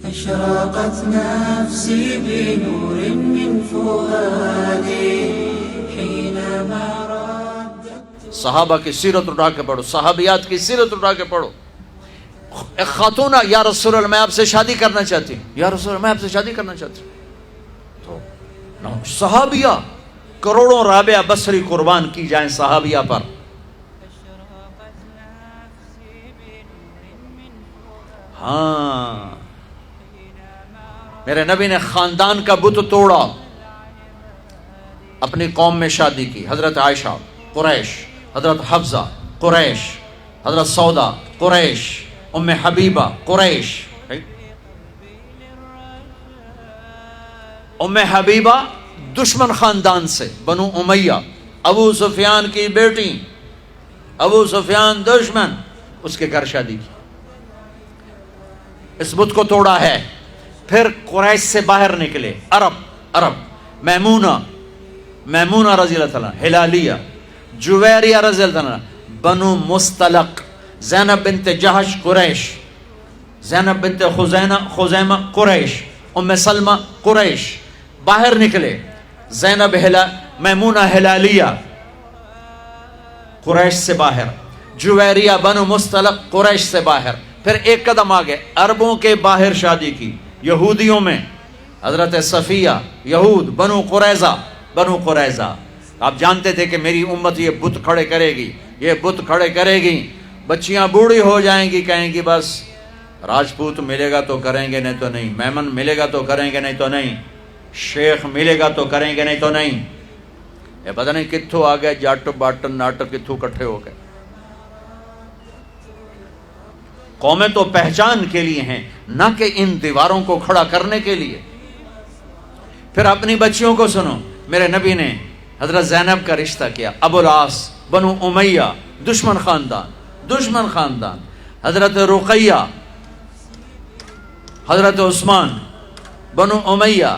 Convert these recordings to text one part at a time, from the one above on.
أشرقت نفسي بنور من فؤادي حينما رددت. صحابہ کی سیرت اٹھا کے پڑھو، صحابیات کی سیرت اٹھا کے پڑھو. ایک خاتون، یا رسول اللہ میں آپ سے شادی کرنا چاہتی ہوں، یا رسول اللہ میں آپ سے شادی کرنا چاہتی ہوں. تو صحابیہ کروڑوں رابعہ بصری قربان کی جائیں صحابیہ پر. ہاں، میرے نبی نے خاندان کا بت توڑا، اپنی قوم میں شادی کی. حضرت عائشہ قریش، حضرت حفصہ قریش، حضرت سودا قریش، ام حبیبہ قریش. ام حبیبہ دشمن خاندان سے، بنو امیہ، ابو سفیان کی بیٹی، ابو سفیان دشمن، اس کے گھر شادی کی. اس بت کو توڑا ہے. پھر قریش سے باہر نکلے عرب، میمونہ رضی اللہ تعالیٰ، ہلالیہ، جویریہ رضی اللہ تعالیٰ، بنو مستلق، زینب بنت جہش قریش، زینب بنت خزیمہ قریش، ام سلمہ قریش. باہر نکلے. زینب میمونہ ہلالیہ قریش سے باہر، جویریہ بنو مستلق قریش سے باہر. پھر ایک قدم آگے عربوں کے باہر شادی کی، یہودیوں میں. حضرت صفیہ، یہود، بنو قریظہ. آپ جانتے تھے کہ میری امت یہ بت کھڑے کرے گی، یہ بت کھڑے کرے گی. بچیاں بوڑھی ہو جائیں گی، کہیں گی بس راجپوت ملے گا تو کریں گے، نہیں تو نہیں. میمن ملے گا تو کریں گے، نہیں تو نہیں. شیخ ملے گا تو کریں گے، نہیں تو نہیں. یہ پتہ نہیں کتھوں آ گئے جٹ بٹ نٹ، کتھوں کٹھے ہو گئے. قومیں تو پہچان کے لیے ہیں، نہ کہ ان دیواروں کو کھڑا کرنے کے لیے. پھر اپنی بچیوں کو سنو. میرے نبی نے حضرت زینب کا رشتہ کیا، ابو العاص بنو امیہ، دشمن خاندان. حضرت رقیہ، حضرت عثمان بنو امیہ،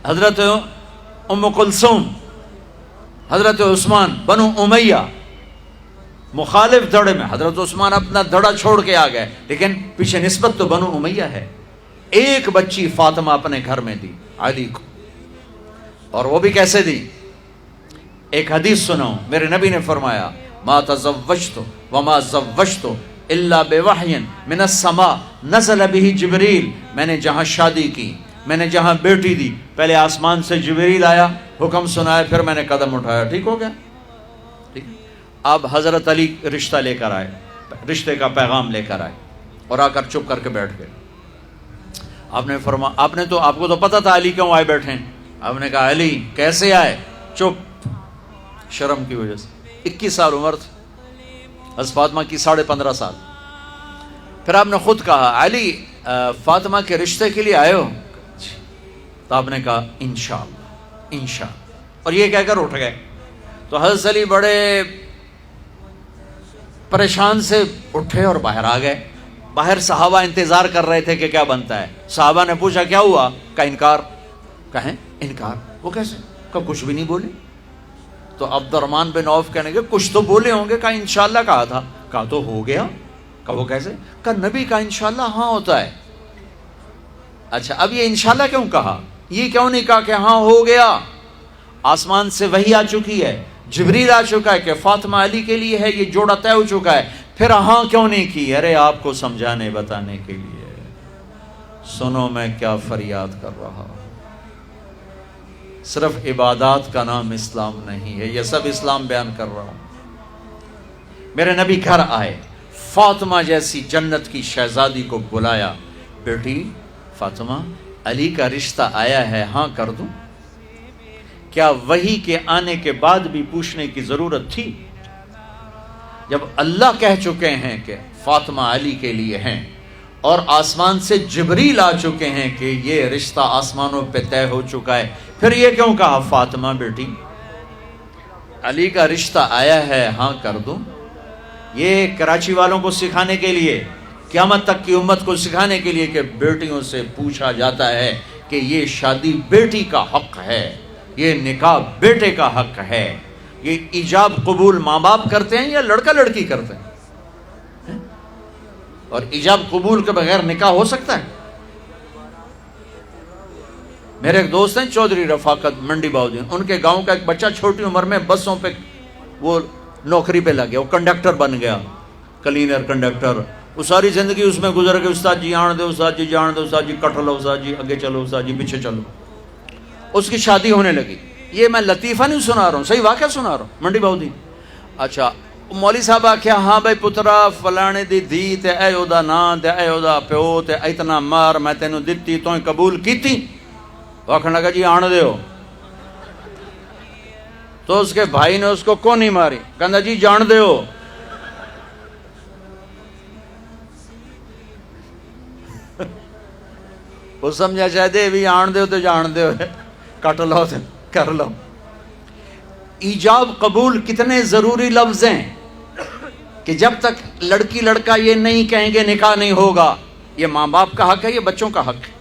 حضرت ام کلثوم، حضرت عثمان بنو امیہ. مخالف دھڑے میں حضرت عثمان اپنا دھڑا چھوڑ کے آ گئے، لیکن پیچھے نسبت تو بنو امیہ ہے. ایک بچی فاطمہ اپنے گھر میں دی علی کو، اور وہ بھی کیسے دی؟ ایک حدیث سنو. میرے نبی نے فرمایا ما تزوجت وما زوجت الا بوحی من السماء نزل به جبریل. میں نے جہاں شادی کی، میں نے جہاں بیٹی دی، پہلے آسمان سے جبریل آیا، حکم سنایا، پھر میں نے قدم اٹھایا. ٹھیک ہو گیا؟ ٹھیک. اب حضرت علی رشتہ لے کر آئے، رشتے کا پیغام لے کر آئے، اور آ کر چپ کر کے بیٹھ گئے. آپ نے فرمایا، آپ کو تو پتا تھا علی کیوں آئے بیٹھے ہیں. آپ نے کہا علی کیسے آئے؟ چپ، شرم کی وجہ سے. 21 سال عمر تھی حضرت فاطمہ کی، 15.5 سال. پھر آپ نے خود کہا علی فاطمہ کے رشتے کے لیے آئے ہو؟ تو آپ نے کہا انشاءاللہ. اور یہ کہہ کر اٹھ گئے. تو حضرت علی بڑے پریشان سے اٹھے اور باہر آ گئے. باہر صحابہ انتظار کر رہے تھے کہ کیا بنتا ہے. صحابہ نے پوچھا کیا ہوا؟ کا انکار. کہیں انکار؟ وہ کیسے؟ کہ کچھ بھی نہیں بولے. تو عبد الرحمن بن عوف کہنے کے کچھ تو بولے ہوں گے. کہا انشاءاللہ کہا تھا. کہا تو ہو گیا. کہا وہ کیسے؟ کہا نبی کا انشاءاللہ ہاں ہوتا ہے. اچھا اب یہ انشاءاللہ کیوں کہا؟ یہ کیوں نہیں کہا کہ ہاں ہو گیا؟ آسمان سے وحی آ چکی ہے، جبریل آ چکا ہے کہ فاطمہ علی کے لیے ہے، یہ جوڑا طے ہو چکا ہے. پھر ہاں کیوں نہیں کی؟ ارے آپ کو سمجھانے بتانے کے لیے. سنو میں کیا فریاد کر رہا ہوں. صرف عبادات کا نام اسلام نہیں ہے، یہ سب اسلام بیان کر رہا ہوں. میرے نبی گھر آئے، فاطمہ جیسی جنت کی شہزادی کو بلایا. بیٹی فاطمہ، علی کا رشتہ آیا ہے، ہاں کر دوں؟ کیا وحی کے آنے کے بعد بھی پوچھنے کی ضرورت تھی؟ جب اللہ کہہ چکے ہیں کہ فاطمہ علی کے لیے ہیں، اور آسمان سے جبریل آ چکے ہیں کہ یہ رشتہ آسمانوں پہ طے ہو چکا ہے، پھر یہ کیوں کہا فاطمہ بیٹی علی کا رشتہ آیا ہے، ہاں کر دوں؟ یہ کراچی والوں کو سکھانے کے لیے، قیامت تک کی امت کو سکھانے کے لیے کہ بیٹیوں سے پوچھا جاتا ہے کہ یہ شادی بیٹی کا حق ہے، یہ نکاح بیٹے کا حق ہے. یہ ایجاب قبول ماں باپ کرتے ہیں یا لڑکا لڑکی کرتے ہیں؟ اور ایجاب قبول کے بغیر نکاح ہو سکتا ہے؟ میرے ایک دوست ہیں چودھری رفاقت منڈی باؤدین، ان کے گاؤں کا ایک بچہ چھوٹی عمر میں بسوں پہ وہ نوکری پہ لگ گیا، وہ کنڈکٹر بن گیا، کلینر کنڈکٹر، وہ ساری زندگی اس میں گزر گئی، استاد جی آن دے، استاد جی جان دے، استاد جی کٹ لو، استاد جی آگے چلو، استاد جی پیچھے چلو. اس کی شادی ہونے لگی. یہ میں لطیفہ نہیں سنا رہا ہوں، صحیح واقعہ سنا رہا ہوں، منڈی باؤدین. اچھا مولوی صاحب آخیا ہاں بھائی پترا فلانے دی دھی تے اے او دا نام تے اے او دا پیو تے اتنا مار میں تینوں دتی تو قبول کیتی. وہ آخر لگا جی آن دیو. تو اس کے بھائی نے اس کو کون نہیں ماری، کہندا جی جان دیو. وہ سمجھا شاید بھی آن دیو تو جان دیو، کٹ لو تو کر لو. ایجاب قبول کتنے ضروری لفظ ہیں کہ جب تک لڑکی لڑکا یہ نہیں کہیں گے نکاح نہیں ہوگا. یہ ماں باپ کا حق ہے، یہ بچوں کا حق ہے.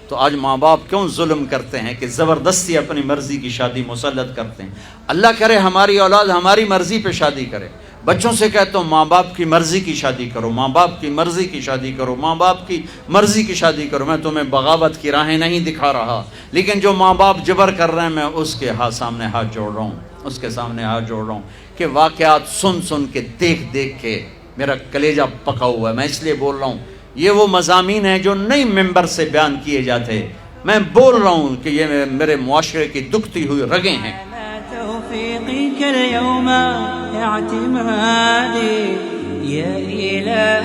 تو آج ماں باپ کیوں ظلم کرتے ہیں کہ زبردستی اپنی مرضی کی شادی مسلط کرتے ہیں. اللہ کرے ہماری اولاد ہماری مرضی پہ شادی کرے. بچوں سے کہتا ہوں ماں باپ کی مرضی کی شادی کرو، ماں باپ کی مرضی کی شادی کرو، ماں باپ کی مرضی کی شادی کرو. میں تمہیں بغاوت کی راہیں نہیں دکھا رہا، لیکن جو ماں باپ جبر کر رہے ہیں میں اس کے سامنے ہاتھ جوڑ رہا ہوں، اس کے سامنے ہاتھ جوڑ رہا ہوں کہ واقعات سن سن کے دیکھ دیکھ کے میرا کلیجہ پکا ہوا ہے. میں اس لیے بول رہا ہوں یہ وہ مضامین ہیں جو نئی ممبر سے بیان کیے جاتے. میں بول رہا ہوں کہ یہ میرے معاشرے کی دکھتی ہوئی رگیں ہیں. توفيقك اليوم اعتمادي يا إلهي